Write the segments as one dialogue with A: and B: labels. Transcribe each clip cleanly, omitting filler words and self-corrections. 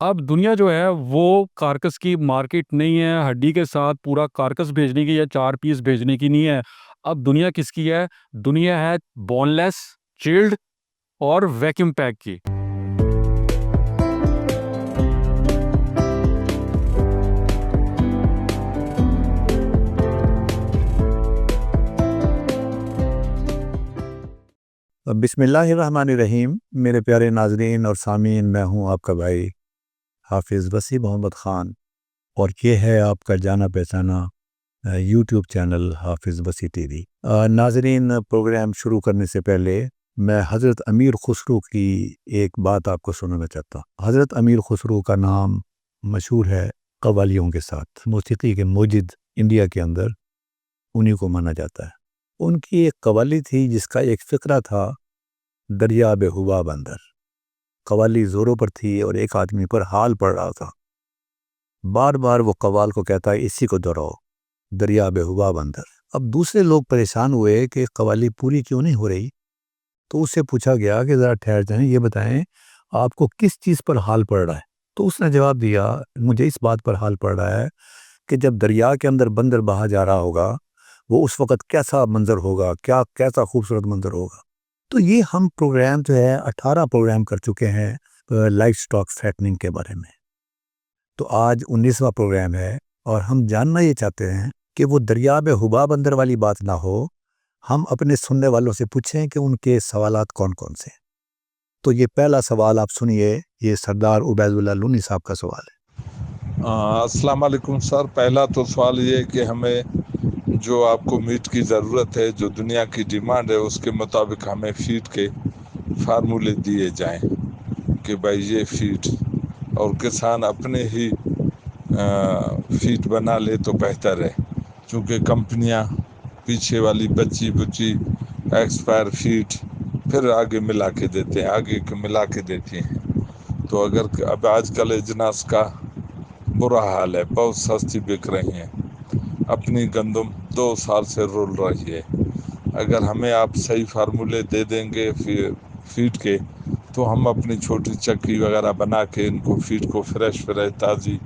A: अब दुनिया जो है वो कारकस की मार्केट नहीं है, हड्डी के साथ पूरा कारकस भेजने की या 4 पीस भेजने की नहीं है। अब दुनिया किसकी है? दुनिया है बोनलेस, चिल्ड और वैक्यूम पैक की।
B: बिस्मिल्लाहिर्रहमानिर्रहीम। मेरे प्यारे नाजरीन और सामीन, मैं हूं आपका भाई हाफिज़ वसी मोहम्मद ख़ान और ये है आपका जाना पहचाना यूट्यूब चैनल हाफिज़ वसी टीवी। नाजरीन, प्रोग्राम शुरू करने से पहले मैं हज़रत अमीर खुसरो की एक बात आपको सुनाना चाहता हूँ। हज़रत अमीर खुसरो का नाम मशहूर है कव्वालियों के साथ। मौसीकी के मोजिद इंडिया के अंदर उन्हीं को माना जाता है। उनकी एक कव्वाली थी जिसका एक फ़िक्रा था, दरिया बेहुबा बंदर। कव्वाली ज़ोरों पर थी और एक आदमी पर हाल पड़ रहा था। बार बार वो कव्वाल को कहता है, इसी को दोहराओ, दरिया बेहुबा बंदर। अब दूसरे लोग परेशान हुए कि कव्वाली पूरी क्यों नहीं हो रही, तो उससे पूछा गया कि ज़रा ठहर जाएं, ये बताएं आपको किस चीज़ पर हाल पड़ रहा है। तो उसने जवाब दिया, मुझे इस बात पर हाल पड़ रहा है कि जब दरिया के अंदर बंदर बहा जा रहा होगा, वो उस वक़्त कैसा मंज़र होगा, कैसा खूबसूरत मंज़र होगा। तो ये हम प्रोग्राम जो है 18 प्रोग्राम कर चुके हैं लाइफ स्टॉक फैटनिंग के बारे में। तो आज 19वां प्रोग्राम है और हम जानना ये चाहते हैं कि वो दरिया में हुबा बंदर वाली बात ना हो, हम अपने सुनने वालों से पूछें कि उनके सवालात कौन कौन से हैं। तो ये पहला सवाल आप सुनिए, ये सरदार उबैदुल्लाह लूनी साहब का सवाल है।
C: अस्सलाम वालेकुम सर। पहला तो सवाल ये है कि हमें जो आपको मीट की ज़रूरत है, जो दुनिया की डिमांड है, उसके मुताबिक हमें फीड के फार्मूले दिए जाएं कि भाई ये फीड, और किसान अपने ही फीड बना ले तो बेहतर है, क्योंकि कंपनियां पीछे वाली बच्ची बुच्ची एक्सपायर फीड फिर आगे मिला के देते हैं, आगे के मिला के देती हैं। तो अगर अब आजकल अजनास का बुरा हाल है, बहुत सस्ती बिक रही हैं, अपनी गंदम 2 साल से रोल रही है। अगर हमें आप सही फार्मूले दे देंगे फीड के, तो हम अपनी छोटी चक्की वगैरह बना के इनको फीड को फ्रेश फ्रेश ताज़ी,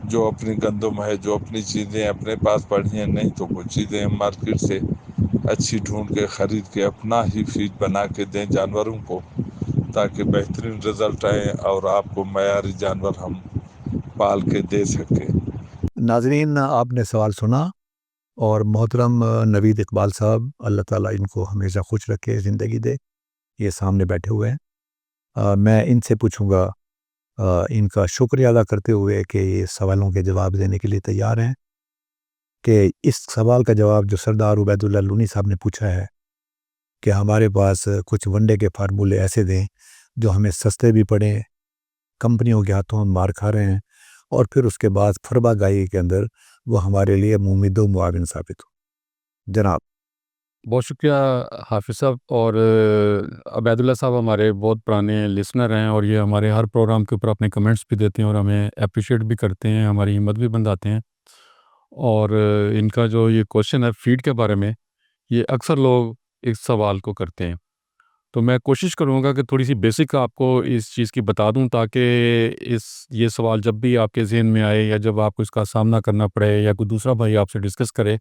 C: जो अपनी गंदम है, जो अपनी चीज़ें अपने पास पड़ी हैं, नहीं तो कुछ चीज़ें हम मार्केट से अच्छी ढूंढ के ख़रीद के अपना ही फीड बना के दें जानवरों को, ताकि बेहतरीन रिज़ल्ट आए और आपको मयारी जानवर हम पाल के दे सकें।
B: नाजरीन, आपने सवाल सुना और मोहतरम नवीद इकबाल साहब, अल्लाह ताला इनको हमेशा खुश रखे, ज़िंदगी दे, ये सामने बैठे हुए हैं। मैं इनसे पूछूंगा, इनका शुक्रिया अदा करते हुए कि ये सवालों के जवाब देने के लिए तैयार हैं, कि इस सवाल का जवाब जो सरदार उबैदुल्लाह लूनी साहब ने पूछा है कि हमारे पास कुछ वनडे के फार्मूले ऐसे दें जो हमें सस्ते भी पड़े, कंपनियों के हाथों हम मार खा रहे हैं, और फिर उसके बाद फरबागाही के अंदर वो हमारे लिए मुमिद व मुआविन साबित हो। जनाब।
A: बहुत शुक्रिया हाफिज़ साहब। और अबैदुल्ला साहब हमारे बहुत पुराने लिसनर हैं और ये हमारे हर प्रोग्राम के ऊपर अपने कमेंट्स भी देते हैं और हमें अप्रिशिएट भी करते हैं, हमारी हिम्मत भी बंधाते हैं। और इनका जो ये क्वेश्चन है फीड के बारे में, ये अक्सर लोग इस सवाल को करते हैं। तो मैं कोशिश करूँगा कि थोड़ी सी बेसिक आपको इस चीज़ की बता दूँ, ताकि ये सवाल जब भी आपके ज़हन में आए या जब आपको इसका सामना करना पड़े या कोई दूसरा भाई आपसे डिस्कस करे,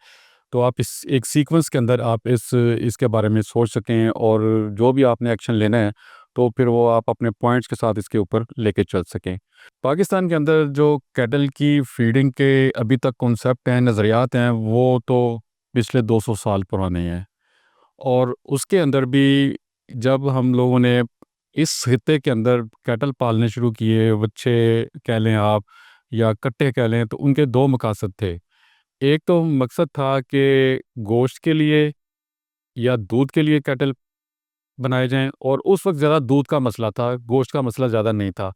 A: तो आप इस एक सीक्वेंस के अंदर आप इसके बारे में सोच सकें और जो भी आपने एक्शन लेना है, तो फिर वो आप अपने पॉइंट्स के साथ इसके ऊपर लेके चल सकें। पाकिस्तान के अंदर जो कैटल की फीडिंग के अभी तक कॉन्सेप्ट हैं, नज़रियात हैं, वो तो पिछले 200 साल पुराने हैं। और उसके अंदर भी जब हम लोगों ने इस खित्ते के अंदर कैटल पालने शुरू किए, बच्चे कह लें आप या कट्टे कह लें, तो उनके 2 मकसद थे। एक तो मकसद था कि गोश्त के लिए या दूध के लिए कैटल बनाए जाएँ, और उस वक़्त ज़्यादा दूध का मसला था, गोश्त का मसला ज़्यादा नहीं था।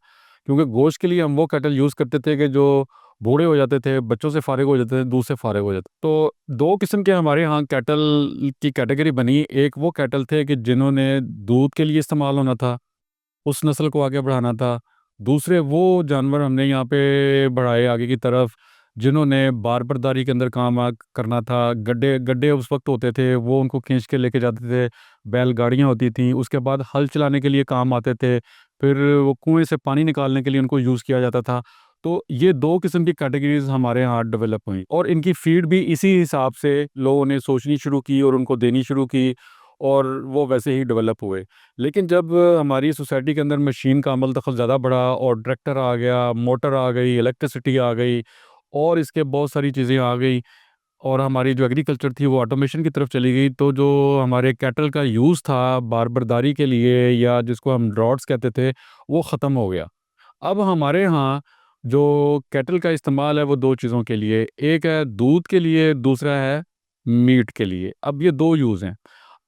A: क्योंकि गोश्त के लिए हम वो कैटल यूज़ करते थे कि जो बूढ़े हो जाते थे, बच्चों से फ़ारिग हो जाते थे, दूध से फ़ारिग हो जाते। तो 2 किस्म के हमारे यहाँ कैटल की कैटेगरी बनी। एक वो कैटल थे कि जिन्होंने दूध के लिए इस्तेमाल होना था, उस नस्ल को आगे बढ़ाना था। दूसरे वो जानवर हमने यहाँ पे बढ़ाए आगे की तरफ, जिन्होंने बारबरदारी के अंदर काम करना था। गड्ढे गड्ढे उस वक़्त होते थे, वो उनको खींच के लेके जाते थे। बैलगाड़ियाँ होती थीं, उसके बाद हल चलाने के लिए काम आते थे। फिर वो कुएँ से पानी निकालने के लिए उनको यूज़ किया जाता था। तो ये 2 किस्म की कैटेगरीज़ हमारे यहाँ डेवलप हुई और इनकी फ़ीड भी इसी हिसाब से लोगों ने सोचनी शुरू की और उनको देनी शुरू की और वो वैसे ही डेवलप हुए। लेकिन जब हमारी सोसाइटी के अंदर मशीन का अमल दखल ज़्यादा बढ़ा और ट्रैक्टर आ गया, मोटर आ गई, इलेक्ट्रिसिटी आ गई और इसके बहुत सारी चीज़ें आ गई और हमारी जो एग्रीकल्चर थी वो ऑटोमेशन की तरफ चली गई, तो जो हमारे कैटल का यूज़ था बारबरदारी के लिए या जिसको हम ड्रॉट्स कहते थे, वो ख़त्म हो गया। अब हमारे यहाँ जो कैटल का इस्तेमाल है वो 2 चीज़ों के लिए, एक है दूध के लिए, दूसरा है मीट के लिए। अब ये 2 यूज़ हैं।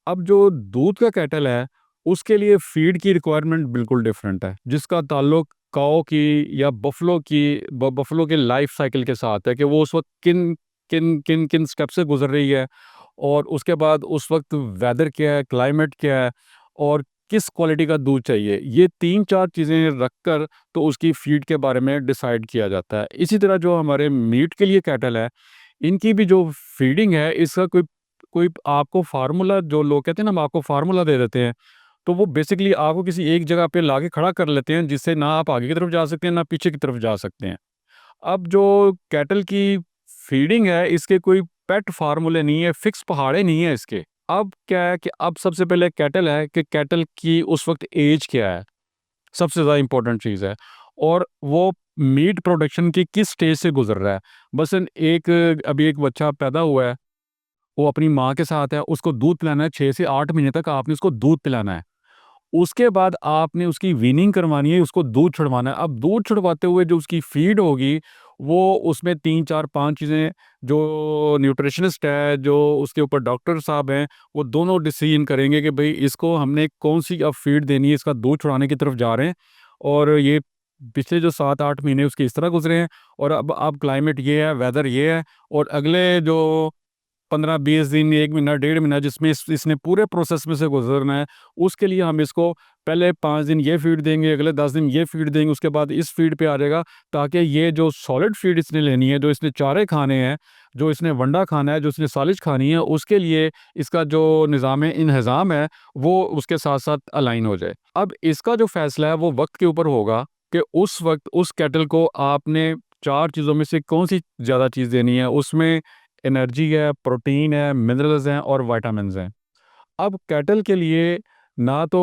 A: अब जो दूध का कैटल है, उसके लिए फ़ीड की रिक्वायरमेंट बिल्कुल डिफरेंट है, जिसका ताल्लुक काऊ की या बफ़लो के लाइफ़ साइकिल के साथ है कि वो उस वक़्त किन स्टेप से गुज़र रही है और उसके बाद उस वक़्त वेदर क्या है, क्लाइमेट क्या है और किस क्वालिटी का दूध चाहिए। ये 3-4 चीज़ें रख कर तो उसकी फ़ीड के बारे में डिसाइड किया जाता है। इसी तरह जो हमारे मीट के लिए कैटल है, इनकी भी जो फ़ीडिंग है, इसका कोई कोई आपको फ़ार्मूला, जो लोग कहते हैं ना हम आपको फ़ार्मूला दे देते हैं, तो वो बेसिकली आपको किसी एक जगह पे लाके खड़ा कर लेते हैं, जिससे ना आप आगे की तरफ जा सकते हैं, ना पीछे की तरफ जा सकते हैं। अब जो कैटल की फ़ीडिंग है, इसके कोई पेट फ़ार्मूले नहीं है, फ़िक्स पहाड़े नहीं है इसके। अब क्या है कि अब सबसे पहले कैटल है कि कैटल की उस वक़्त ऐज क्या है, सबसे ज़्यादा इम्पोर्टेंट चीज़ है और वो मीट प्रोडक्शन की किस स्टेज से गुज़र रहा है। मसलन अभी एक बच्चा पैदा हुआ है, वो अपनी माँ के साथ है, उसको दूध पिलाना है 6 से 8 महीने तक आपने उसको दूध पिलाना है। उसके बाद आपने उसकी वीनिंग करवानी है, उसको दूध छुड़वाना है। अब दूध छुड़वाते हुए जो उसकी फ़ीड होगी, वो उसमें 3, 4, 5 चीज़ें, जो न्यूट्रिशनिस्ट है, जो उसके ऊपर डॉक्टर साहब हैं, वो दोनों डिसीज़न करेंगे कि भई इसको हमने कौन-सी अब फ़ीड देनी है, इसका दूध छुड़ाने की तरफ जा रहे हैं और ये पिछले जो 7-8 महीने उसके इस तरह गुज़रे हैं और अब क्लाइमेट ये है, वेदर ये है और अगले जो 15-20 दिन, 1 महीना, डेढ़ महीना जिसमें इसने पूरे प्रोसेस में से गुज़रना है, उसके लिए हम इसको पहले 5 दिन ये फ़ीड देंगे, अगले 10 दिन ये फ़ीड देंगे, उसके बाद इस फ़ीड पे आ जाएगा, ताकि ये जो सॉलिड फ़ीड इसने लेनी है, जो इसने चारे खाने हैं, जो इसने वंडा खाना है, जो इसने सालिश खानी है, उसके लिए इसका जो निज़ाम-ए-इंहिज़ाम है, वो उसके साथ-साथ अलाइन हो जाए। अब इसका जो फ़ैसला है, वो वक़्त के ऊपर होगा कि उस वक़्त उस कैटल को आपने 4 चीज़ों में से कौन-सी ज़्यादा चीज़ देनी है। उसमें एनर्जी है, प्रोटीन है, मिनरल्स हैं और विटामिन्स हैं। अब कैटल के लिए ना तो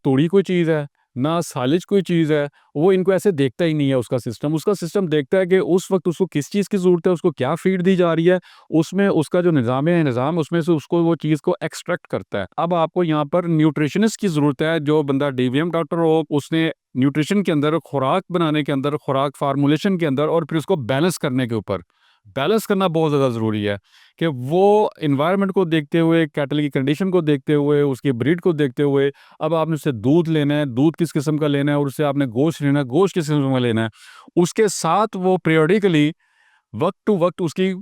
A: तूड़ी कोई चीज़ है, ना सालिज कोई चीज़ है, वो इनको ऐसे देखता ही नहीं है उसका सिस्टम। उसका सिस्टम देखता है कि उस वक़्त उसको किस चीज़ की ज़रूरत है, उसको क्या फ़ीड दी जा रही है, उसमें उसका जो निज़ाम उसमें से उसको वो चीज़ को एक्सट्रैक्ट करता है। अब आपको यहाँ पर न्यूट्रिशनिस्ट की ज़रूरत है, जो बंदा डीवीएम डॉक्टर हो, उसने न्यूट्रिशन के अंदर, खुराक बनाने के अंदर, खुराक फ़ॉर्मुलेशन के अंदर और फिर उसको बैलेंस करने के ऊपर, बैलेंस करना बहुत ज़्यादा ज़रूरी है कि वो एनवायरनमेंट को देखते हुए, कैटल की कंडीशन को देखते हुए, उसकी ब्रीड को देखते हुए, अब आपने उससे दूध लेना है, दूध किस किस्म का लेना है और उससे आपने गोश्त लेना है, गोश्त किस किस्म का लेना है। उसके साथ वो पीरियडिकली वक़्त टू वक़्त उसकी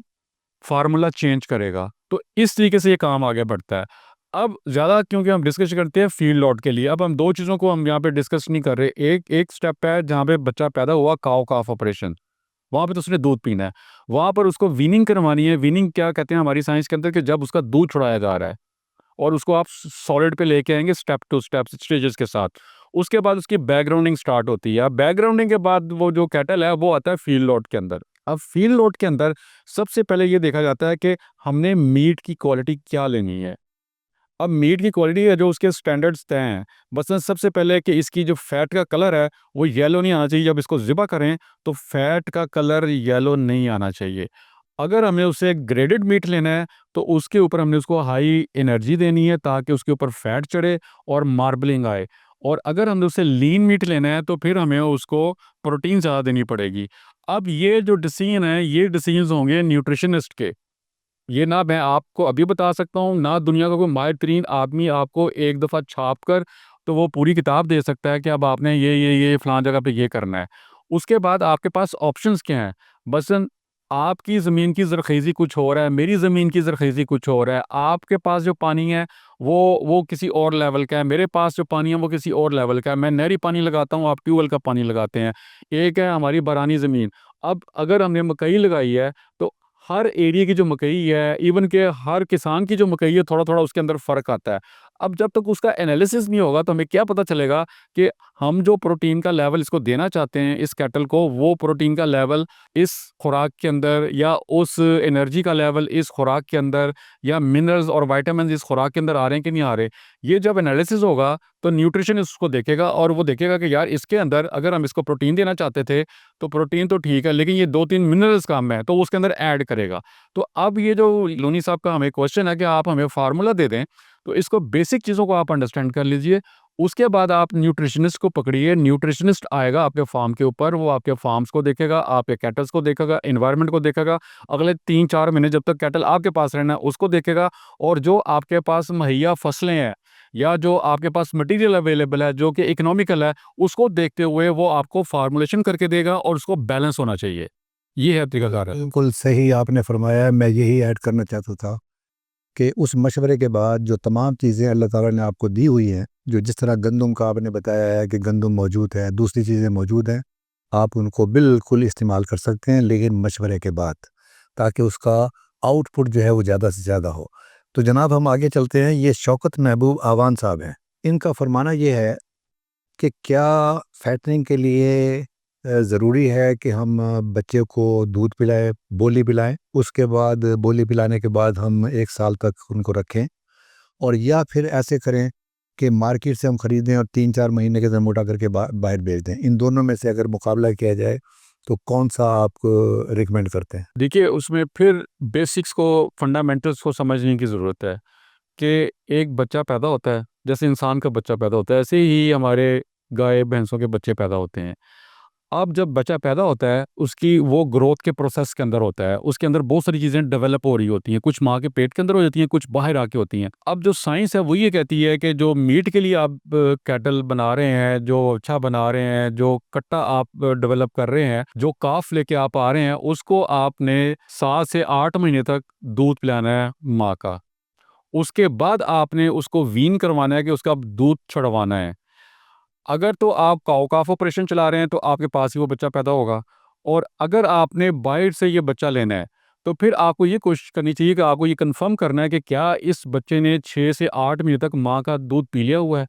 A: फ़ॉर्मूला चेंज करेगा। तो इस तरीके से ये काम आगे बढ़ता है। अब ज़्यादा क्योंकि हम डिस्कस करते हैं फ़ीड लॉट के लिए, अब हम 2 चीज़ों को हम यहाँ पे डिस्कस नहीं कर रहे। एक एक स्टेप है जहाँ पे बच्चा पैदा हुआ, काऊ काफ ऑपरेशन। वहाँ पे तो उसने दूध पीना है। वहाँ पर उसको वीनिंग करवानी है। वीनिंग क्या कहते हैं हमारी साइंस के अंदर, कि जब उसका दूध छुड़ाया जा रहा है और उसको आप सॉलिड पे लेके आएँगे स्टेप टू स्टेप स्टेजेस के साथ। उसके बाद उसकी बैकग्राउंडिंग स्टार्ट होती है। अब बैकग्राउंडिंग के बाद वो जो कैटल है वो आता है फील्ड लॉट के अंदर। अब फील्ड लॉट के अंदर सबसे पहले ये देखा जाता है कि हमने मीट की क्वालिटी क्या लेनी है। अब मीट की क्वालिटी है, जो उसके स्टैंडर्ड्स तय हैं। मसलन सबसे पहले कि इसकी जो फ़ैट का कलर है, वो येलो नहीं आना चाहिए। जब इसको ज़िबा करें, तो फ़ैट का कलर येलो नहीं आना चाहिए। अगर हमें उसे ग्रेडेड मीट लेना है, तो उसके ऊपर हमने उसको हाई एनर्जी देनी है, ताकि उसके ऊपर फ़ैट चढ़े और मार्बलिंग आए। और अगर हमने उसे लीन मीट लेना है, तो फिर हमें उसको प्रोटीन ज़्यादा देनी पड़ेगी। अब ये जो डिसीज़न है, ये डिसीज़न्स होंगे न्यूट्रिशनिस्ट के। ये ना मैं आपको अभी बता सकता हूँ, ना दुनिया का कोई माहिर तरीन आदमी आपको एक दफ़ा छाप कर तो वो पूरी किताब दे सकता है कि अब आपने ये फलाँ जगह पे ये करना है। उसके बाद आपके पास ऑप्शंस क्या हैं? मसलन आपकी ज़मीन की ज़रख़ीज़ी कुछ और है, मेरी ज़मीन की ज़रख़ीज़ी कुछ और है। आपके पास जो पानी है वो किसी और लेवल का है, मेरे पास जो पानी है वो किसी और लेवल का है। मैं नहरी पानी लगाता हूँ, आप ट्यूबवेल का पानी लगाते हैं। एक है हमारी बारानी ज़मीन। अब अगर हमने मकई लगाई है, तो हर एरिया की जो मकई है, इवन के हर किसान की जो मकई है, थोड़ा-थोड़ा उसके अंदर फ़र्क आता है। अब जब तक उसका एनालिसिस नहीं होगा तो हमें क्या पता चलेगा कि हम जो प्रोटीन का लेवल इसको देना चाहते हैं इस कैटल को, वो प्रोटीन का लेवल इस खुराक के अंदर, या उस एनर्जी का लेवल इस खुराक के अंदर, या मिनरल्स और विटामिन इस खुराक के अंदर आ रहे हैं कि नहीं आ रहे। ये जब एनालिसिस होगा तो न्यूट्रिशन उसको देखेगा और वो देखेगा कि यार इसके अंदर अगर हम इसको प्रोटीन देना चाहते थे तो प्रोटीन तो ठीक है, लेकिन ये 2-3 मिनरल्स कम है, तो वो उसके अंदर ऐड करेगा। तो अब ये जो लोनी साहब का हमें क्वेश्चन है कि आप हमें फार्मूला दे दें, तो इसको बेसिक चीज़ों को आप अंडरस्टैंड कर लीजिए। उसके बाद आप न्यूट्रिशनिस्ट को पकड़िए, न्यूट्रिशनिस्ट आएगा आपके फार्म के ऊपर, वो आपके फार्म्स को देखेगा, आपके कैटल्स को देखेगा, एनवायरनमेंट को देखेगा, अगले 3-4 महीने जब तक कैटल आपके पास रहना है उसको देखेगा, और जो आपके पास मुहैया फसलें हैं या जो आपके पास मटेरियल अवेलेबल है जो कि इकोनॉमिकल है, उसको देखते हुए वो आपको फार्मूलेशन करके देगा और उसको बैलेंस होना चाहिए। ये है तरीकाकार है।
B: बिल्कुल सही आपने फरमाया है। मैं यही ऐड करना चाहता था कि उस मशवरे के बाद जो तमाम चीज़ें अल्लाह ताला ने आपको दी हुई हैं, जो जिस तरह गंदम का आपने बताया है कि गंदम मौजूद है, दूसरी चीज़ें मौजूद हैं, आप उनको बिल्कुल इस्तेमाल कर सकते हैं, लेकिन मशवरे के बाद, ताकि उसका आउटपुट जो है वो ज़्यादा से ज़्यादा हो। तो जनाब हम आगे चलते हैं। ये शौकत महबूब आवान साहब हैं। इनका फरमाना ये है कि क्या फैटनिंग के लिए ज़रूरी है कि हम बच्चे को दूध पिलाएं, बोली पिलाएं, उसके बाद बोली पिलाने के बाद हम 1 साल तक उनको रखें, और या फिर ऐसे करें कि मार्केट से हम ख़रीदें और 3-4 महीने के अंदर मोटा करके बाहर बेच दें। इन दोनों में से अगर मुकाबला किया जाए तो कौन सा आप रिकमेंड करते हैं?
A: देखिए, उसमें फिर बेसिक्स को, फंडामेंटल्स को समझने की ज़रूरत है कि एक बच्चा पैदा होता है, जैसे इंसान का बच्चा पैदा होता है, ऐसे ही हमारे गाय, भैंसों के बच्चे पैदा होते हैं। अब जब बच्चा पैदा होता है, उसकी वो ग्रोथ के प्रोसेस के अंदर होता है, उसके अंदर बहुत सारी चीज़ें डेवलप हो रही होती हैं, कुछ माँ के पेट के अंदर हो जाती हैं, कुछ बाहर आके होती हैं। अब जो साइंस है वो ये कहती है कि जो मीट के लिए आप कैटल बना रहे हैं, जो अच्छा बना रहे हैं, जो कट्टा आप डेवलप कर रहे हैं, जो काफ लेके आप आ रहे हैं, उसको आपने 7 से 8 महीने तक दूध पिलाना है माँ का। उसके बाद आपने उसको वीन करवाना है कि उसका दूध छुड़वाना है। अगर तो आप काऊ काफ ऑपरेशन चला रहे हैं तो आपके पास ही वो बच्चा पैदा होगा, और अगर आपने बाहर से ये बच्चा लेना है तो फिर आपको ये कोशिश करनी चाहिए कि आपको ये कंफर्म करना है कि क्या इस बच्चे ने 6 से 8 महीने तक माँ का दूध पी लिया हुआ है।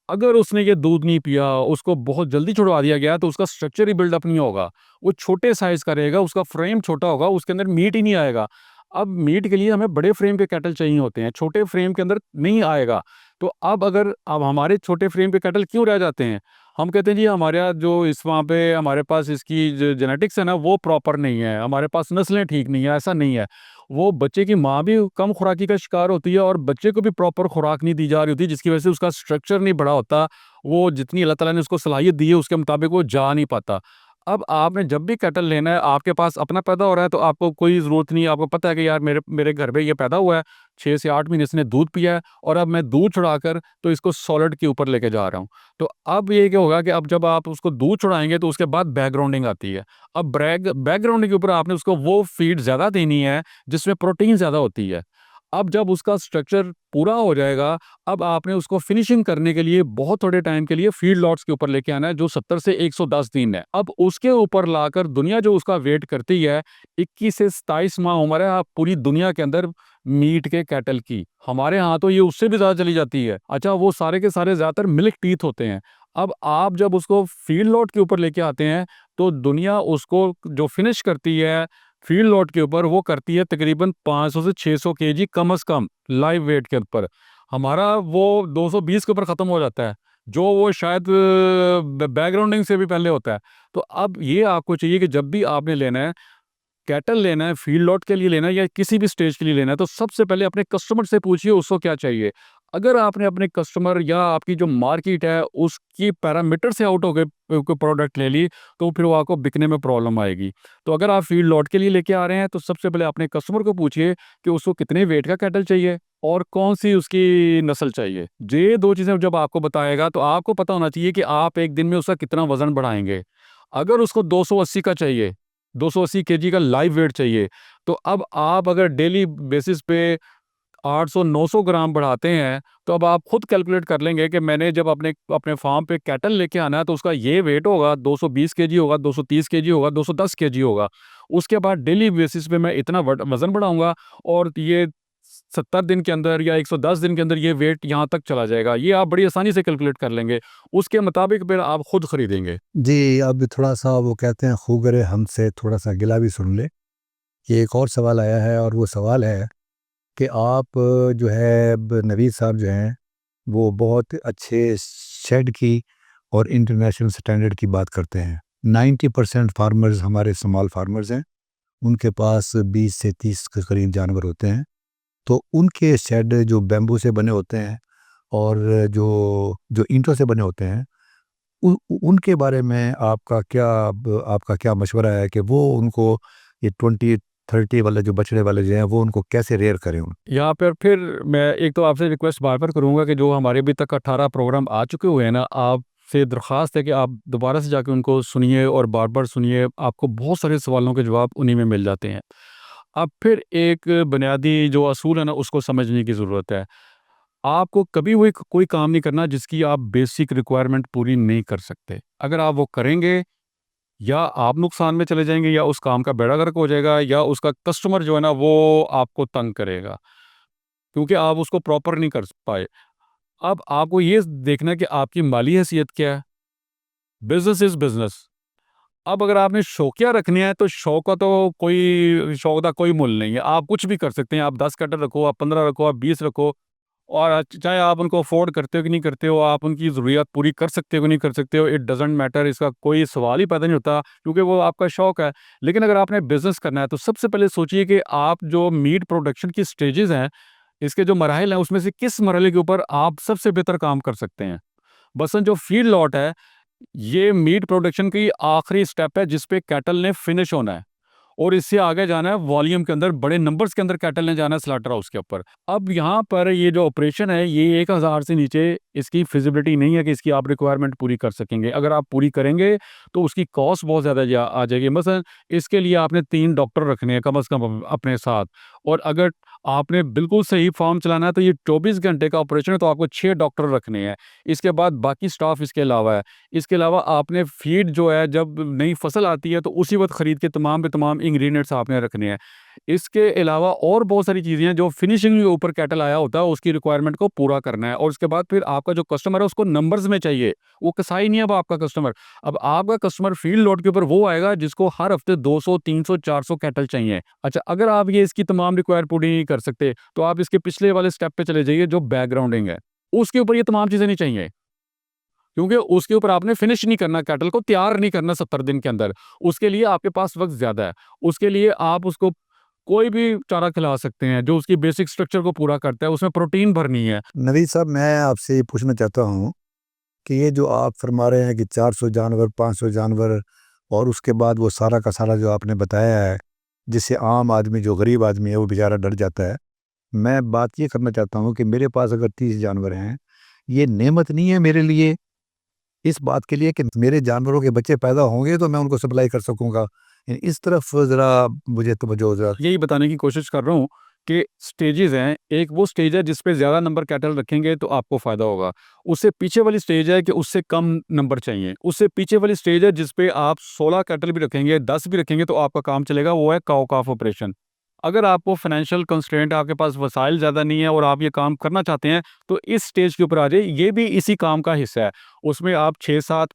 A: अगर उसने ये दूध नहीं पिया, उसको बहुत जल्दी छुड़वा दिया गया, तो उसका स्ट्रक्चर ही बिल्डअप नहीं होगा, वो छोटे साइज़ का रहेगा, उसका फ्रेम छोटा होगा, उसके अंदर मीट ही नहीं आएगा। अब मीट के लिए हमें बड़े फ्रेम के कैटल चाहिए होते हैं, छोटे फ्रेम के अंदर नहीं आएगा। तो अब हमारे छोटे फ्रेम के कैटल क्यों रह जाते हैं? हम कहते हैं जी हमारे यहाँ जो इस वहाँ पे हमारे पास इसकी जो जेनेटिक्स है ना वो प्रॉपर नहीं है, हमारे पास नस्लें ठीक नहीं है, ऐसा नहीं है। वो बच्चे की माँ भी कम खुराकी का शिकार होती है और बच्चे को भी प्रॉपर खुराक नहीं दी जा रही होती, जिसकी वजह से उसका स्ट्रक्चर नहीं बड़ा होता। वो जितनी अल्लाह ताला ने उसको सलाहियत दी है उसके मुताबिक वो जा नहीं पाता। अब आपने जब भी कैटल लेना है, आपके पास अपना पैदा हो रहा है तो आपको कोई ज़रूरत नहीं है, आपको पता है कि यार मेरे मेरे घर पे ये पैदा हुआ है, 6 से 8 महीने इसने दूध पिया है और अब मैं दूध छुड़ाकर तो इसको सॉलिड के ऊपर लेके जा रहा हूँ। तो अब ये क्या होगा कि अब जब आप उसको दूध छुड़ाएँगे तो उसके बाद बैकग्राउंडिंग आती है। अब बैकग्राउंडिंग के ऊपर आपने उसको वो फीड ज़्यादा देनी है जिसमें प्रोटीन ज़्यादा होती है। अब जब उसका स्ट्रक्चर पूरा हो जाएगा, अब आपने उसको फिनिशिंग करने के लिए बहुत थोड़े टाइम के लिए फीड लॉट्स के ऊपर लेके आना है जो 70 से 110 दिन है। अब उसके ऊपर लाकर दुनिया जो उसका वेट करती है 21 से 27 माह उम्र है पूरी दुनिया के अंदर मीट के कैटल की। हमारे यहाँ तो ये उससे भी ज़्यादा चली जाती है। अच्छा, वो सारे के सारे ज़्यादातर मिल्क टीथ होते हैं। अब आप जब उसको फीड लॉट के ऊपर लेके आते हैं तो दुनिया उसको जो फिनिश करती है फील्ड लॉट के ऊपर वो करती है तकरीबन 500 से 600 केजी कम से कम लाइव वेट के ऊपर। हमारा वो 220 के ऊपर ख़त्म हो जाता है, जो वो शायद बैकग्राउंडिंग से भी पहले होता है। तो अब ये आपको चाहिए कि जब भी आपने लेना है, कैटल लेना है, फील्ड लॉट के लिए लेना है या किसी भी स्टेज के लिए लेना है, तो सबसे पहले अपने कस्टमर से पूछिए उसको क्या चाहिए। अगर आपने अपने कस्टमर या आपकी जो मार्केट है उसकी पैरामीटर से आउट होकर कोई प्रोडक्ट ले ली, तो फिर वो आपको बिकने में प्रॉब्लम आएगी। तो अगर आप फील्ड लॉट के लिए लेके आ रहे हैं तो सबसे पहले अपने कस्टमर को पूछिए कि उसको कितने वेट का कैटल चाहिए और कौन सी उसकी नस्ल चाहिए। ये 2 चीज़ें जब आपको बताएगा तो आपको पता होना चाहिए कि आप एक दिन में उसका कितना वज़न बढ़ाएँगे। अगर उसको 280 का चाहिए, 280 केजी का लाइव वेट चाहिए, तो अब आप अगर डेली बेसिस पे 800-900 ग्राम बढ़ाते हैं, तो अब आप खुद कैलकुलेट कर लेंगे कि मैंने जब अपने अपने फार्म पे कैटल लेके आना है तो उसका ये वेट होगा, 220 केजी होगा, 230 केजी होगा, 210 केजी होगा। उसके बाद डेली बेसिस पे मैं इतना वज़न बढ़ाऊँगा और ये 70 दिन के अंदर या 110 दिन के अंदर ये वेट यहाँ तक चला जाएगा। ये आप बड़ी आसानी से कैलकुलेट कर लेंगे, उसके मुताबिक फिर आप खुद खरीदेंगे।
B: जी, अब थोड़ा-सा वो कहते हैं ख़ुद करे हमसे थोड़ा-सा गिला भी सुन ले। ये एक और सवाल आया है और वो सवाल है कि आप जो है नवीद साहब जो हैं वो बहुत अच्छे शेड की और इंटरनेशनल स्टैंडर्ड की बात करते हैं। 90% फार्मर्स हमारे स्मॉल फार्मर्स हैं, उनके पास 20 से 30 के करीब जानवर होते हैं। तो उनके शेड जो बैम्बू से बने होते हैं और जो जो ईंटों से बने होते हैं, उनके बारे में आपका क्या मशवरा है कि वो उनको ये 20-30 वाले जो बछड़े वाले जो हैं वो उनको कैसे रेयर करें?
A: यहाँ पर फिर मैं एक तो आपसे रिक्वेस्ट बार-बार करूँगा कि जो हमारे अभी तक 18 प्रोग्राम आ चुके हुए हैं ना, आपसे दरख्वास्त है कि आप दोबारा से जाके उनको सुनिए और बार-बार सुनिए, आपको बहुत सारे सवालों के जवाब उन्हीं में मिल जाते हैं। अब फिर एक बुनियादी जो असूल है ना, उसको समझने की ज़रूरत है। आपको कभी भी कोई काम नहीं करना जिसकी आप बेसिक रिक्वायरमेंट पूरी नहीं कर सकते। अगर आप वो करेंगे, या आप नुकसान में चले जाएँगे, या उस काम का बेड़ा गर्क हो जाएगा, या उसका कस्टमर जो है ना वो आपको तंग करेगा, क्योंकि आप उसको प्रॉपर नहीं कर पाए। अब आपको ये देखना है कि आपकी माली हैसियत क्या है। Business is business. अब अगर आपने शौकिया रखने हैं तो शौक का तो शौक का कोई मुल नहीं है। आप कुछ भी कर सकते हैं। आप 10 कैटल रखो, आप 15 रखो, आप 20 रखो, और चाहे आप उनको अफ़ोर्ड करते हो कि नहीं करते हो, आप उनकी ज़रूरियात पूरी कर सकते हो कि नहीं कर सकते हो, इट डज़न्ट मैटर, इसका कोई सवाल ही पैदा नहीं होता, क्योंकि वो आपका शौक है। लेकिन अगर आपने बिज़नेस करना है तो सबसे पहले सोचिए कि आप जो मीट प्रोडक्शन की स्टेजेज़ हैं, इसके जो मराहिल हैं, उसमें से किस मरहले के ऊपर आप सबसे बेहतर काम कर सकते हैं। मसलन जो फीड लॉट है, ये मीट प्रोडक्शन की आखिरी स्टेप है जिस पे कैटल ने फिनिश होना है, और इससे आगे जाना है वॉल्यूम के अंदर, बड़े नंबर्स के अंदर कैटल ने जाना है स्लॉटर हाउस के ऊपर। अब यहाँ पर ये जो ऑपरेशन है, ये 1000 से नीचे इसकी फिजिबिलिटी नहीं है कि इसकी आप रिक्वायरमेंट पूरी कर सकेंगे। अगर आप पूरी करेंगे तो उसकी कॉस्ट बहुत ज़्यादा आ जाएगी। मसलन इसके लिए आपने 3 डॉक्टर रखने हैं कम से कम अपने साथ, और अगर आपने बिल्कुल सही फार्म चलाना है तो ये 24 घंटे का ऑपरेशन है, तो आपको 6 डॉक्टर रखने हैं। इसके बाद बाकी स्टाफ इसके अलावा है। इसके अलावा आपने फीड जो है, जब नई फसल आती है तो उसी वक्त खरीद के तमाम के तमाम इंग्रेडिएंट्स आपने रखने हैं। इसके अलावा और बहुत सारी चीज़ें हैं जो फिनिशिंग के ऊपर कैटल आया होता है, उसकी रिक्वायरमेंट को पूरा करना है, और उसके बाद फिर आपका जो कस्टमर है उसको नंबर्स में चाहिए, वो कसाई नहीं है अब आपका कस्टमर। अब आपका कस्टमर फील्ड लोड के ऊपर वो आएगा जिसको हर हफ्ते 200, 300, 400 कैटल चाहिए। अच्छा, अगर आप ये इसकी तमाम रिक्वायर पूरी नहीं कर सकते, तो आप इसके पिछले वाले स्टेप पे चले जाइए जो बैकग्राउंडिंग है, उसके ऊपर ये तमाम चीज़ें नहीं चाहिए, क्योंकि उसके ऊपर आपने फिनिश नहीं करना, कैटल को तैयार नहीं करना 70 दिन के अंदर। उसके लिए आपके पास वक्त ज़्यादा है। उसके लिए आप उसको कोई भी चारा खिला सकते हैं जो उसकी बेसिक स्ट्रक्चर को पूरा करता है, उसमें प्रोटीन भरनी है।
B: नवीद साहब, मैं आपसे ये पूछना चाहता हूँ कि ये जो आप फरमा रहे हैं कि 400 जानवर, 500 जानवर, और उसके बाद वो सारा का सारा जो आपने बताया है, जिससे आम आदमी, जो गरीब आदमी है, वो बेचारा डर जाता है। मैं बात ये करना चाहता हूँ कि मेरे पास अगर 30 जानवर हैं, ये नेमत नहीं है मेरे लिए इस बात के लिए कि मेरे जानवरों के बच्चे पैदा होंगे तो मैं उनको सप्लाई कर सकूँगा। इस तरफ ज़रा मुझे तवज्जो ज़रा।
A: यही बताने की कोशिश कर रहा हूँ कि स्टेजेज़ हैं। एक वो स्टेज है जिस पे ज़्यादा नंबर कैटल रखेंगे तो आपको फ़ायदा होगा। उससे पीछे वाली स्टेज है कि उससे कम नंबर चाहिए। उससे पीछे वाली स्टेज है जिस पे आप 16 कैटल भी रखेंगे, 10 भी रखेंगे तो आपका काम चलेगा, वो है काऊ काफ ऑपरेशन। अगर आपको फाइनेंशियल कंस्ट्रेंट, आपके पास वसाइल ज़्यादा नहीं है और आप ये काम करना चाहते हैं, तो इस स्टेज के ऊपर आ जाइए। ये भी इसी काम का हिस्सा है। उसमें आप 6, 7,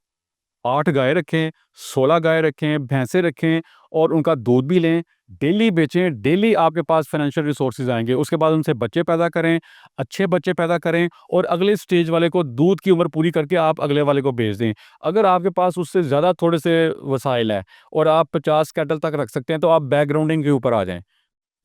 A: 8 गाय रखें, 16 गाय रखें, भैंसें रखें, और उनका दूध भी लें, डेली बेचें, डेली आपके पास फाइनेंशियल रिसोर्सेज आएँगे। उसके बाद उनसे बच्चे पैदा करें, अच्छे बच्चे पैदा करें, और अगले स्टेज वाले को दूध की उम्र पूरी करके आप अगले वाले को बेच दें। अगर आपके पास उससे ज़्यादा थोड़े से वसाइल हैं और आप 50 कैटल तक रख सकते हैं, तो आप बैकग्राउंडिंग के ऊपर आ जाएँ।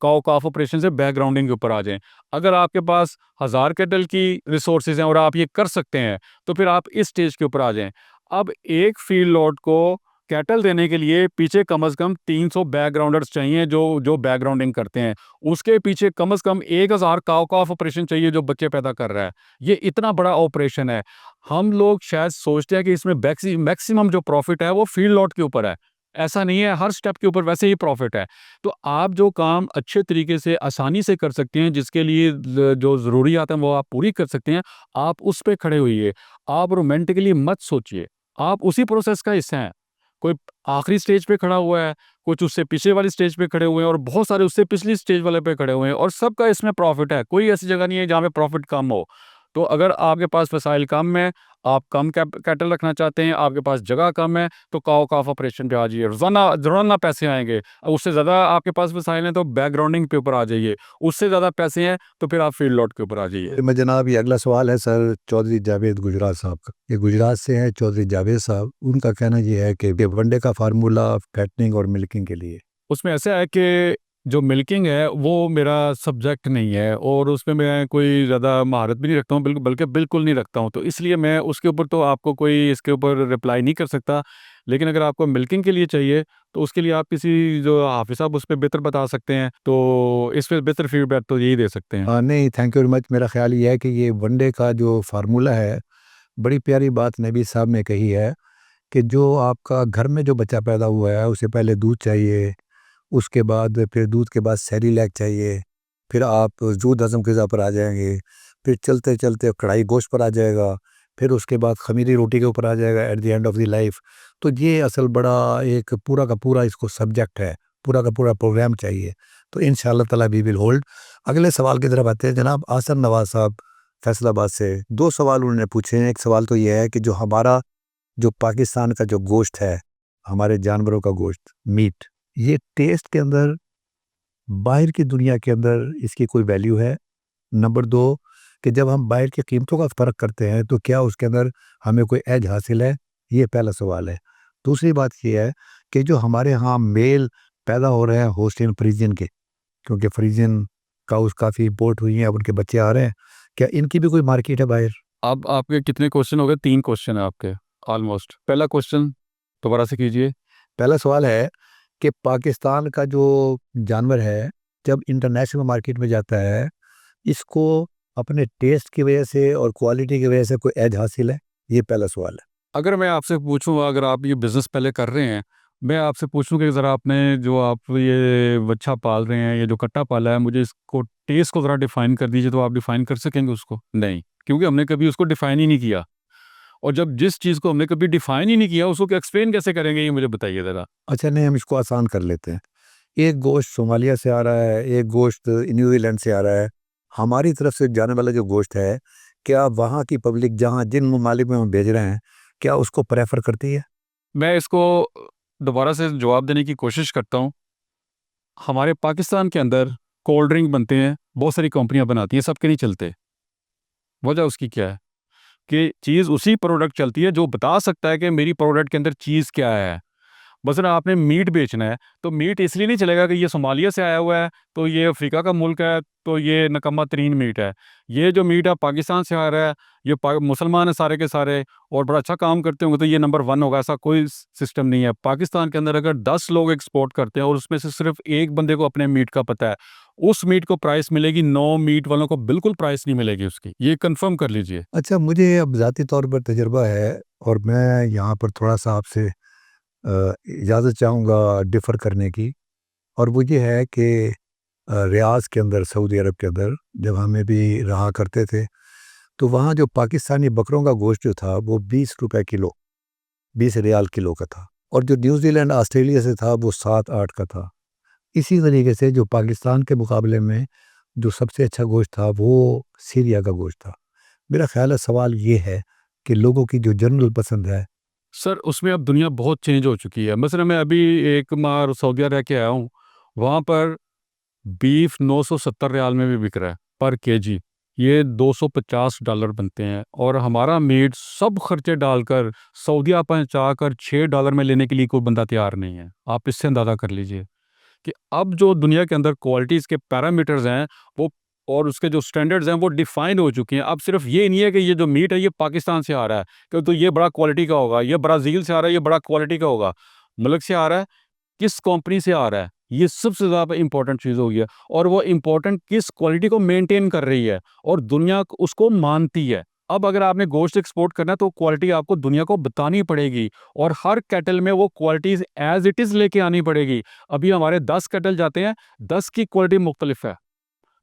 A: काऊ काफ ऑपरेशन से बैकग्राउंडिंग के ऊपर आ जाएँ। अगर आपके पास 1000 कैटल की रिसोर्सेज हैं और आप ये कर सकते हैं, तो फिर आप इस स्टेज के ऊपर आ जाएँ। अब एक फील्ड लॉट को कैटल देने के लिए पीछे कम से कम 300 बैकग्राउंडर्स चाहिए जो जो बैकग्राउंडिंग करते हैं। उसके पीछे कम से कम 1000 काऊ काफ ऑपरेशन चाहिए जो बच्चे पैदा कर रहा है। ये इतना बड़ा ऑपरेशन है। हम लोग शायद सोचते हैं कि इसमें मैक्सिमम जो प्रॉफिट है वो फील्ड लॉट के ऊपर है। ऐसा नहीं है, हर स्टेप के ऊपर वैसे ही प्रॉफिट है। तो आप जो काम अच्छे तरीके से आसानी से कर सकते हैं, जिसके लिए जो ज़रूरियात हैं वो आप पूरी कर सकते हैं, आप उस पे खड़े होइए। आप रोमांटिकली मत सोचिए, आप उसी प्रोसेस का हिस्सा हैं। कोई आखिरी स्टेज पे खड़ा हुआ है, कुछ उससे पीछे वाली स्टेज पे खड़े हुए हैं और बहुत सारे उससे पिछली स्टेज वाले पे खड़े हुए हैं और सबका इसमें प्रॉफिट है। कोई ऐसी जगह नहीं है जहाँ पे प्रॉफिट कम हो। तो अगर आपके पास वसाइल कम है, आप कम कैपिटल रखना चाहते हैं, आपके पास जगह कम है, तो काओ काफ ऑपरेशन पे आ जाइए। रोज़ाना पैसे आएँगे। उससे ज़्यादा आपके पास वसाइल हैं तो बैकग्राउंडिंग पे ऊपर आ जाइए। उससे ज़्यादा पैसे हैं तो फिर आप फील्ड लॉट के ऊपर आ जाइए।
B: मैं जनाब, ये अगला सवाल है सर चौधरी जावेद गुजरात साहब का। ये गुजरात से हैं चौधरी जावेद साहब। उनका कहना ये है कि वनडे का फार्मूला फैटनिंग और मिल्किंग के लिए।
A: उसमें ऐसा है कि जो मिल्किंग है वो मेरा सब्जेक्ट नहीं है और उसमें मैं कोई ज़्यादा महारत भी नहीं रखता हूँ, बल्कि बिल्कुल नहीं रखता हूँ। तो इसलिए मैं उसके ऊपर तो आपको कोई इसके ऊपर रिप्लाई नहीं कर सकता। लेकिन अगर आपको मिल्किंग के लिए चाहिए तो उसके लिए आप किसी जो हाफ़िज़ साहब उस पे बेहतर बता सकते हैं। तो इस पे बेहतर फीडबैक तो यही दे सकते हैं।
B: नहीं, थैंक यू वेरी मच। मेरा ख्याल ये है कि ये वनडे का जो फार्मूला है, बड़ी प्यारी बात नबी साहब ने कही है कि जो आपका घर में जो बच्चा पैदा हुआ है उसे पहले दूध चाहिए, उसके बाद फिर दूध के बाद सेरेलैक चाहिए, फिर आप दूध हज़म ग़िज़ा पर आ जाएँगे, फिर चलते-चलते कढ़ाई गोश्त पर आ जाएगा, फिर उसके बाद ख़मीरी रोटी के ऊपर आ जाएगा at the end of the life. तो ये असल बड़ा एक पूरा का पूरा इसको सब्जेक्ट है, पूरा का पूरा प्रोग्राम चाहिए। तो इंशाअल्लाह ताला वी विल होल्ड। अगले सवाल की तरफ आते हैं। जनाब आसिम नवाज़ साहब फैसलाबाद से 2 सवाल उन्होंने पूछे हैं। एक सवाल तो ये है कि जो पाकिस्तान का जो गोश्त है, हमारे जानवरों का गोश्त, मीट, ये टेस्ट के अंदर बाहर की दुनिया के अंदर इसकी कोई वैल्यू है? नंबर 2, कि जब हम बाहर की कीमतों का फ़र्क करते हैं तो क्या उसके अंदर हमें कोई एज हासिल है? ये पहला सवाल है। दूसरी बात ये है कि जो हमारे यहाँ मेल पैदा हो रहे हैं होस्टिन फ्रीजियन के, क्योंकि फ्रीजियन काउस काफ़ी इम्पोर्ट हुई हैं, अब उनके बच्चे आ रहे हैं, क्या इनकी भी कोई मार्केट है बाहर?
A: अब आपके कितने क्वेश्चन हो गए? 3 क्वेश्चन है आपके ऑलमोस्ट। पहला क्वेश्चन दोबारा से कीजिए।
B: पहला सवाल है कि पाकिस्तान का जो जानवर है, जब इंटरनेशनल मार्केट में जाता है, इसको अपने टेस्ट की वजह से और क्वालिटी की वजह से कोई एज हासिल है? ये पहला सवाल है।
A: अगर मैं आपसे पूछूँ, अगर आप ये बिज़नेस पहले कर रहे हैं, मैं आपसे पूछूँ कि ज़रा आपने जो आप ये बच्चा पाल रहे हैं, ये जो कट्टा पाला है, मुझे इसको टेस्ट को ज़रा डिफ़ाइन कर दीजिए, तो आप डिफ़ाइन कर सकेंगे उसको? नहीं, क्योंकि हमने कभी उसको डिफ़ाइन ही नहीं किया। और जब जिस चीज़ को हमने कभी डिफ़ाइन ही नहीं किया, उसको एक्सप्लेन कैसे करेंगे, ये मुझे बताइए ज़रा?
B: अच्छा, नहीं, हम इसको आसान कर लेते हैं। एक गोश्त सोमालिया से आ रहा है, एक गोश्त न्यूज़ीलैंड से आ रहा है। हमारी तरफ से जाने वाला जो गोश्त है, क्या वहाँ की पब्लिक जिन ममालिक में हम भेज रहे हैं, क्या उसको प्रेफ़र करती है?
A: मैं इसको दोबारा से जवाब देने की कोशिश करता हूँ। हमारे पाकिस्तान के अंदर कोल्ड ड्रिंक बनते हैं, बहुत सारी कंपनियाँ बनाती हैं, सबके नहीं चलते। वजह उसकी क्या है? कि चीज़ उसी प्रोडक्ट चलती है जो बता सकता है कि मेरी प्रोडक्ट के अंदर चीज़ क्या है। मसलन आपने मीट बेचना है, तो मीट इसलिए नहीं चलेगा कि ये सोमालिया से आया हुआ है, तो ये अफ्रीका का मुल्क है, तो ये निकम्मा तरीन मीट है। ये जो मीट है पाकिस्तान से आ रहा है, ये मुसलमान है सारे के सारे और बड़ा अच्छा काम करते होंगे, तो ये नंबर 1 होगा, ऐसा कोई सिस्टम नहीं है। पाकिस्तान के अंदर अगर 10 लोग एक्सपोर्ट करते हैं और उसमें से सिर्फ एक बंदे को अपने मीट का पता है, उस मीट को प्राइस मिलेगी, 9 मीट वालों को बिल्कुल प्राइस नहीं मिलेगी उसकी। ये कन्फर्म कर लीजिए।
B: अच्छा, मुझे अब ज़ाती तौर पर तजुर्बा है और मैं यहाँ पर थोड़ा-सा आपसे इजाज़त चाहूँगा डिफ़र करने की, और वो ये है कि रियाज़ के अंदर, सऊदी अरब के अंदर जब हमें भी रहा करते थे, तो वहाँ जो पाकिस्तानी बकरों का गोश्त जो था वो ₹20 किलो, 20 रियाल किलो का था, और जो न्यूज़ीलैंड, ऑस्ट्रेलिया से था वो 7-8 का था। इसी तरीके से जो पाकिस्तान के मुकाबले में जो सबसे अच्छा गोश्त था वो सीरिया का गोश्त था। मेरा ख़्याल है सवाल ये है कि लोगों की जो जनरल पसंद है।
A: सर, उसमें अब दुनिया बहुत चेंज हो चुकी है। मसलन मैं अभी 1 माह सऊदीया रह के आया हूँ, वहाँ पर बीफ 970 रियाल में भी बिक रहा है पर केजी। ये $250 बनते हैं और हमारा मीट सब खर्चे डालकर सऊदीया पहुँचाकर $6 में लेने के लिए कोई बंदा तैयार नहीं है। आप इससे अंदाज़ा कर लीजिए कि अब जो दुनिया के अंदर क्वालिटीज़ के पैरामीटर्स हैं, वो और उसके जो स्टैंडर्ड्स हैं वो डिफ़ाइन हो चुके हैं। अब सिर्फ़ ये नहीं है कि ये जो मीट है ये पाकिस्तान से आ रहा है, तो ये बड़ा क्वालिटी का होगा, ये ब्राज़ील से आ रहा है, ये बड़ा क्वालिटी का होगा। मुल्क से आ रहा है, किस कंपनी से आ रहा है, ये सबसे ज़्यादा इम्पोर्टेंट चीज़ हो गई है और वो इम्पोर्टेंट किस क्वालिटी को मेंटेन कर रही है और दुनिया उसको मानती है। अब अगर आपने गोश्त एक्सपोर्ट करना है तो क्वालिटी आपको दुनिया को बतानी पड़ेगी और हर कैटल में वो क्वालिटीज़ एज़ इट इज़ लेके आनी पड़ेगी। अभी हमारे 10 कैटल जाते हैं, 10 की क्वालिटी मुख्तलिफ है।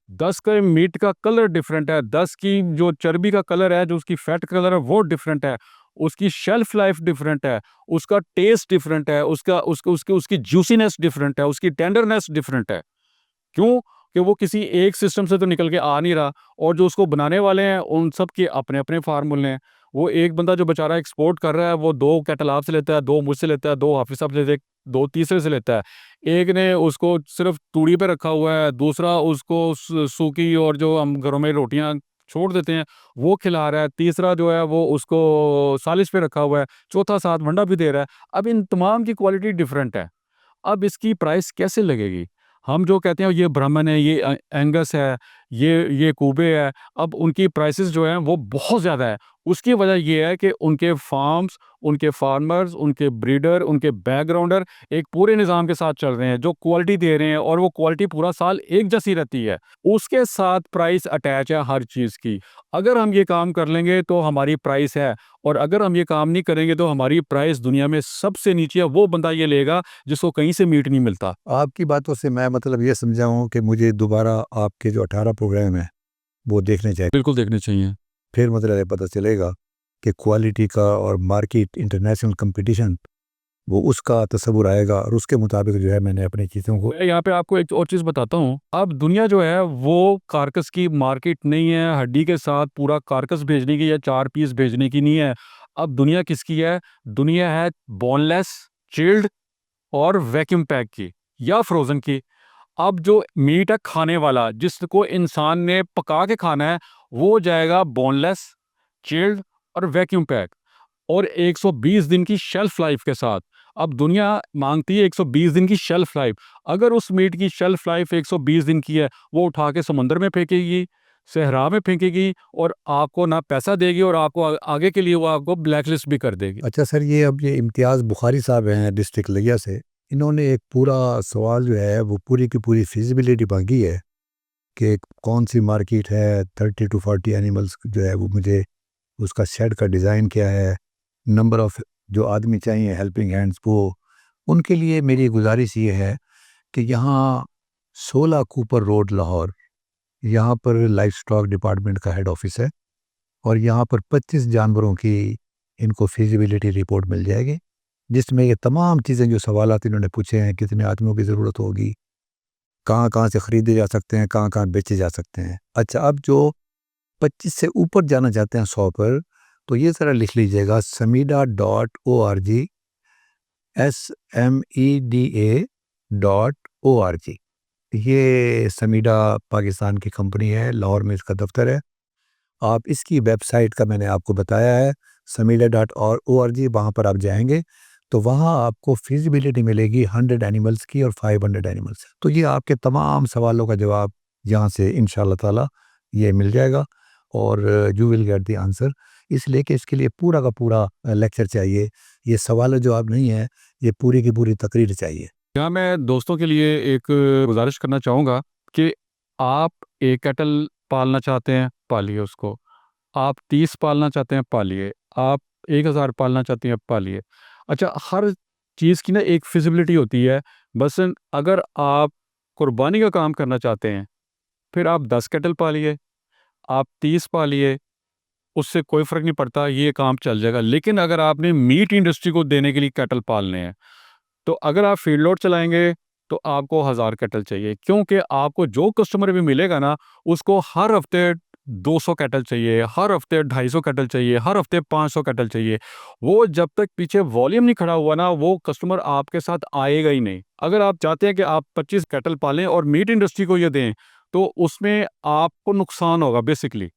A: 10 का मीट का कलर डिफरेंट है, 10 की जो चर्बी का कलर है, जो उसकी फैट का कलर है वो डिफरेंट है। उसकी शेल्फ लाइफ डिफरेंट है, उसका टेस्ट डिफरेंट है, उसकी जूसीनेस डिफरेंट है, उसकी टेंडरनेस डिफरेंट है। क्यों? कि वो किसी एक सिस्टम से तो निकल के आ नहीं रहा, और जो उसको बनाने वाले हैं उन सब के अपने-अपने फ़ार्मूले हैं। वो एक बंदा जो बेचारा एक्सपोर्ट कर रहा है, वो 2 केटल आपसे लेता है, 2 मुझसे लेता है, 2 हाफ़िज़ साहब से लेते, 2 तीसरे से लेता है। एक ने उसको सिर्फ़ तूड़ी पे रखा हुआ है, दूसरा उसको सूखी और जो हम घरों में रोटियाँ छोड़ देते हैं, वो खिला रहा है, तीसरा जो है वो उसको सालिश पे रखा हुआ है, चौथा साथ वंडा भी दे रहा है। अब इन तमाम की क्वालिटी डिफ़रेंट है। अब इसकी प्राइस कैसे लगेगी? हम जो कहते हैं ये ब्राह्मण है, ये एंगस है, ये कूबे है, अब उनकी प्राइसेज़ जो हैं वो बहुत ज़्यादा है। उसकी वजह ये है कि उनके फार्म्स, उनके फार्मर्स, उनके ब्रीडर, उनके बैकग्राउंडर एक पूरे निज़ाम के साथ चल रहे हैं, जो क्वालिटी दे रहे हैं, और वो क्वालिटी पूरा साल एक जैसी रहती है। उसके साथ प्राइस अटैच है हर चीज़ की। अगर हम ये काम कर लेंगे तो हमारी प्राइस है, और अगर हम ये काम नहीं करेंगे तो हमारी प्राइस दुनिया में सबसे नीचे है। वो बंदा ये लेगा जिसको कहीं से मीट नहीं मिलता।
B: आपकी बातों से मैं मतलब ये समझा हूँ कि मुझे दोबारा आपके जो 18 प्रोग्राम हैं वो देखने चाहिए।
A: बिल्कुल देखने चाहिए।
B: फिर मतलब ये पता चलेगा कि क्वालिटी का और मार्केट इंटरनेशनल कंपटीशन वो उसका तस्वुर आएगा, और उसके मुताबिक जो है मैंने अपनी चीज़ों को
A: मैं यहाँ पे आपको एक और चीज़ बताता हूँ। अब दुनिया जो है वो कारकस की मार्केट नहीं है, हड्डी के साथ पूरा कारकस भेजने की या 4 पीस भेजने की नहीं है। अब दुनिया किसकी है? दुनिया है बोनलेस, चिल्ड और वैक्यूम पैक की या फ्रोज़न की। अब जो मीट है खाने वाला, जिसको इंसान ने पका के खाना है, वो जाएगा बोनलेस, चिल्ड और वैक्यूम पैक, और 120 दिन की शेल्फ लाइफ के साथ। अब दुनिया मांगती है 120 दिन की शेल्फ लाइफ। अगर उस मीट की शेल्फ लाइफ 120 दिन की है, वो उठा के समुद्र में फेंकेगी, सहरा में फेंकेगी, और आपको ना पैसा देगी, और आपको आगे के लिए वो आपको ब्लैकलिस्ट भी कर देगी।
B: अच्छा सर, ये अब ये इम्तियाज़ बुखारी साहब हैं डिस्ट्रिक्ट लिया से, इन्होंने एक पूरा सवाल जो है वो पूरी की पूरी फिजिबिलिटी मांगी है कि कौन सी मार्केट है, 30 टू 40 एनिमल्स जो है वो मुझे, उसका शेड का डिज़ाइन क्या है, नंबर ऑफ़ जो आदमी चाहिए हेल्पिंग हैंड्स वो। उनके लिए मेरी गुजारिश ये है कि यहाँ 16 कूपर रोड लाहौर, यहाँ पर लाइफ स्टॉक डिपार्टमेंट का हेड ऑफिस है, और यहाँ पर 25 जानवरों की इनको फिजिबिलिटी रिपोर्ट मिल जाएगी, जिसमें ये तमाम चीज़ें जो सवालात इन्होंने पूछे हैं, कितने आदमियों की ज़रूरत होगी, कहाँ-कहाँ से ख़रीदे जा सकते हैं, कहाँ-कहाँ बेचे जा सकते हैं। अच्छा, अब जो 25 से ऊपर जाना चाहते हैं 100 पर, तो ये ज़रा लिख लीजिएगा samida.org, SMEDA.org। ये समीडा पाकिस्तान की कंपनी है, लाहौर में इसका दफ्तर है। आप इसकी वेबसाइट का मैंने आपको बताया है, samida.org, वहाँ पर आप जाएंगे तो वहाँ आपको फिजिबिलिटी मिलेगी 100 एनिमल्स की और 500 एनिमल्स। तो ये आपके तमाम सवालों का जवाब यहाँ से इंशाल्लाह ताला ये मिल जाएगा, और you will get the answer. इसलिए कि इसके लिए पूरा का पूरा लेक्चर चाहिए, ये सवाल जवाब नहीं है, ये पूरी की पूरी तकरीर चाहिए।
A: यहाँ मैं दोस्तों के लिए एक गुजारिश करना चाहूँगा कि आप एक कैटल पालना चाहते हैं, पालिए उसको। आप 30 पालना चाहते हैं, पालिए। आप 1000 पालना चाहते हैं, पालिए। अच्छा, हर चीज़ की ना एक फिज़िबिलिटी होती है। मसलन अगर आप कुर्बानी का काम करना चाहते हैं, फिर आप 10 कैटल पालिए, आप 30 पालिए, उससे कोई फ़र्क नहीं पड़ता, ये काम चल जाएगा। लेकिन अगर आपने मीट इंडस्ट्री को देने के लिए कैटल पालने हैं, तो अगर आप फील्ड लॉट चलाएँगे, तो आपको 1000 कैटल चाहिए, क्योंकि आपको जो कस्टमर भी मिलेगा ना, उसको हर हफ्ते 200 कैटल चाहिए, हर हफ्ते 250 कैटल चाहिए, हर हफ्ते 500 कैटल चाहिए। वो जब तक पीछे वॉल्यूम नहीं खड़ा हुआ ना, वो कस्टमर आपके साथ आएगा ही नहीं। अगर आप चाहते हैं कि आप 25 कैटल पालें और मीट इंडस्ट्री को ये दें, तो उसमें आपको नुकसान होगा बेसिकली।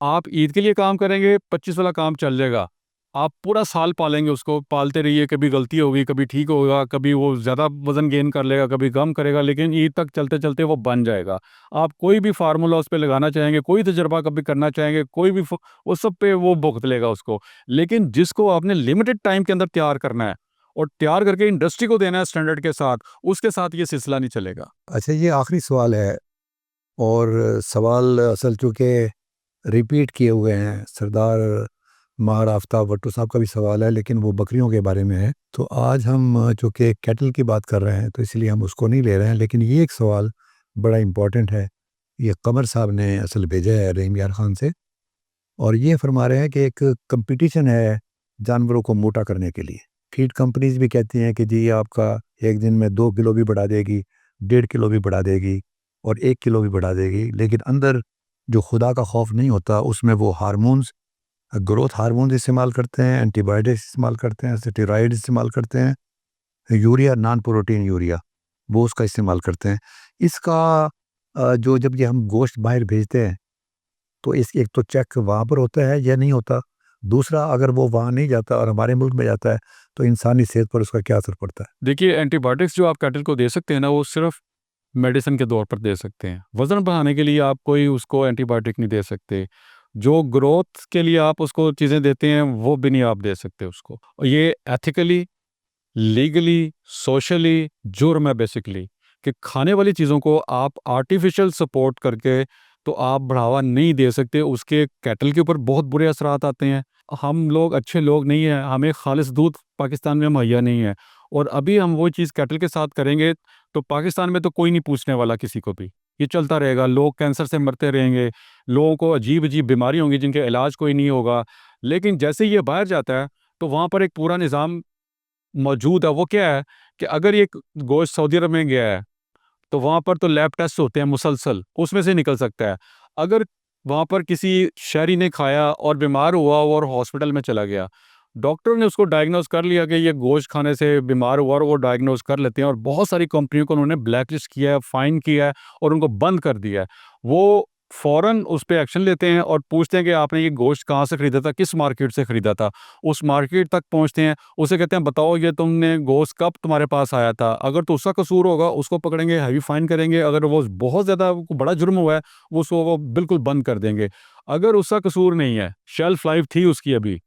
A: आप ईद के लिए काम करेंगे, 25 वाला काम चल जाएगा। आप पूरा साल पालेंगे उसको, पालते रहिए, कभी गलती होगी, कभी ठीक होगा, कभी वो ज़्यादा वज़न गेन कर लेगा, कभी कम करेगा, लेकिन ईद तक चलते-चलते वो बन जाएगा। आप कोई भी फ़ार्मूला उस पे लगाना चाहेंगे, कोई तजुर्बा कभी करना चाहेंगे, कोई भी वो सब पे वो भुगत लेगा उसको। लेकिन जिसको आपने लिमिटेड टाइम के अंदर तैयार करना है और तैयार करके इंडस्ट्री को देना है स्टैंडर्ड के साथ, उसके साथ ये सिलसिला नहीं चलेगा।
B: अच्छा, ये आखिरी सवाल है, और सवाल असल चूँकि रिपीट किए हुए हैं, सरदार मार आफ्ताब भट्टो साहब का भी सवाल है, लेकिन वो बकरियों के बारे में है। तो आज हम चूँकि कैटल की बात कर रहे हैं तो इसलिए हम उसको नहीं ले रहे हैं, लेकिन ये एक सवाल बड़ा इम्पोर्टेंट है। ये कमर साहब ने असल भेजा है रहीम यार ख़ान से, और ये फरमा रहे हैं कि एक कंपटीशन है जानवरों को मोटा करने के लिए। फीड कंपनीज भी कहती हैं कि जी आपका एक दिन में 2 किलो भी बढ़ा देगी, 1.5 किलो भी बढ़ा देगी और 1 किलो भी बढ़ा देगी, लेकिन अंदर जो खुदा का खौफ नहीं होता उसमें वो हार्मोन्स, ग्रोथ हार्मोन्स इस्तेमाल करते हैं, एंटीबायोटिक्स इस्तेमाल करते हैं, स्टेरॉइड इस्तेमाल करते हैं, यूरिया, नॉन प्रोटीन यूरिया, वो उसका इस्तेमाल करते हैं। इसका जो जब ये हम गोश्त बाहर भेजते हैं तो इस एक तो चेक वहाँ पर होता है या नहीं होता, दूसरा अगर वो वहाँ नहीं जाता और हमारे मुल्क में जाता है तो इंसानी सेहत पर उसका क्या असर पड़ता है?
A: देखिए, एंटीबायोटिक्स जो आप कैटल को दे सकते हैं ना, वो सिर्फ़ मेडिसिन के तौर पर दे सकते हैं। वज़न बढ़ाने के लिए आप कोई उसको एंटीबायोटिक नहीं दे सकते। जो ग्रोथ के लिए आप उसको चीज़ें देते हैं, वो भी नहीं आप दे सकते उसको। और ये एथिकली, लीगली, सोशली जुर्म है बेसिकली, कि खाने वाली चीज़ों को आप आर्टिफ़िशियल सपोर्ट करके तो आप बढ़ावा नहीं दे सकते। उसके कैटल के ऊपर बहुत बुरे असरात आते हैं। हम लोग अच्छे लोग नहीं हैं, हमें खालिस दूध पाकिस्तान में मुहैया नहीं है, और अभी हम वो चीज़ कैटल के साथ करेंगे तो पाकिस्तान में तो कोई नहीं पूछने वाला किसी को भी। ये चलता रहेगा, लोग कैंसर से मरते रहेंगे, लोगों को अजीब-अजीब बीमारी होंगी जिनके इलाज कोई नहीं होगा। लेकिन जैसे ही ये बाहर जाता है, तो वहाँ पर एक पूरा निज़ाम मौजूद है। वो क्या है कि अगर ये गोश्त सऊदी अरब में गया है, तो वहाँ पर तो लैब टेस्ट होते हैं मुसलसल, उसमें से निकल सकता है। अगर वहाँ पर किसी शहरी ने खाया और बीमार हुआ और हॉस्पिटल में चला गया, डॉक्टर ने उसको डायग्नोज़ कर लिया कि ये गोश्त खाने से बीमार हुआ, और वो डायग्नोज़ कर लेते हैं, और बहुत सारी कंपनियों को उन्होंने ब्लैकलिस्ट किया है, फाइन किया है और उनको बंद कर दिया है। वो फ़ौरन उस पे एक्शन लेते हैं और पूछते हैं कि आपने ये गोश्त कहाँ से खरीदा था, किस मार्केट से खरीदा था? उस मार्केट तक पहुँचते हैं, उसे कहते हैं बताओ ये तुमने गोश्त कब तुम्हारे पास आया था? अगर तो उसका कसूर होगा, उसको पकड़ेंगे, हैवी फाइन करेंगे। अगर वो बहुत ज़्यादा बड़ा जुर्म हुआ है, वो उसको वो बिल्कुल बंद कर देंगे। अगर उसका कसूर नहीं है, शेल्फ लाइफ थी उसकी अभी,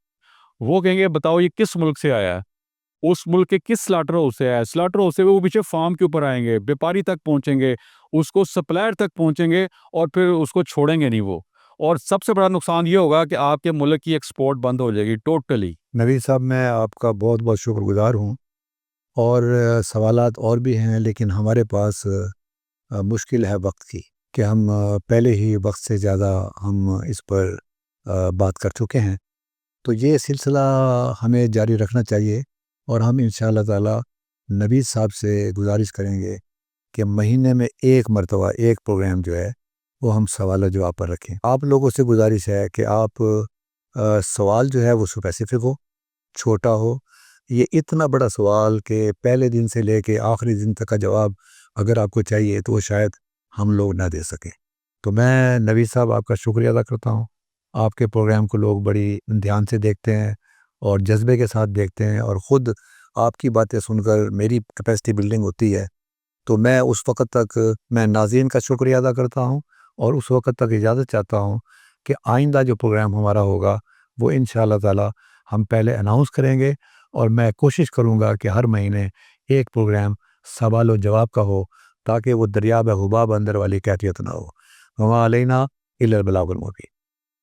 A: वो कहेंगे बताओ ये किस मुल्क से आया है? उस मुल्क के किस स्लॉटर हाउस से आया है? स्लॉटर हाउस से वो पीछे फार्म के ऊपर आएँगे, व्यापारी तक पहुँचेंगे, उसको सप्लायर तक पहुँचेंगे, और फिर उसको छोड़ेंगे नहीं वो। और सबसे बड़ा नुकसान ये होगा कि आपके मुल्क की एक्सपोर्ट बंद हो जाएगी टोटली।
B: नवीद साहब, मैं आपका बहुत बहुत शुक्रगुजार हूँ और सवालात और भी हैं, लेकिन हमारे पास मुश्किल है वक्त की कि हम पहले ही वक्त से ज़्यादा हम इस पर बात कर चुके हैं। तो ये सिलसिला हमें जारी रखना चाहिए और हम इंशाअल्लाह ताला नबी साहब से गुजारिश करेंगे कि महीने में एक मरतबा एक प्रोग्राम जो है वो हम सवाल जवाब पर रखें। आप लोगों से गुजारिश है कि आप सवाल जो है वो स्पेसिफिक हो, छोटा हो। ये इतना बड़ा सवाल कि पहले दिन से लेके आखिरी दिन तक का जवाब अगर आपको चाहिए तो वो शायद हम लोग ना दे सकें। तो मैं नबी साहब आपका शुक्रिया अदा करता हूँ। आपके प्रोग्राम को लोग बड़ी ध्यान से देखते हैं और जज्बे के साथ देखते हैं, और ख़ुद आपकी बातें सुनकर मेरी कैपेसिटी बिल्डिंग होती है। तो मैं उस वक़्त तक मैं नाज़रीन का शुक्रिया अदा करता हूँ और उस वक़्त तक इजाज़त चाहता हूँ कि आइंदा जो प्रोग्राम हमारा होगा वो इंशाअल्लाह ताला हम पहले अनाउंस करेंगे, और मैं कोशिश करूँगा कि हर महीने एक प्रोग्राम सवाल और जवाब का हो, ताकि वो दरिया में हुबाब अंदर वाली कैफियत ना हो। वमा अलैना इल्लल बलागुल मुबीन।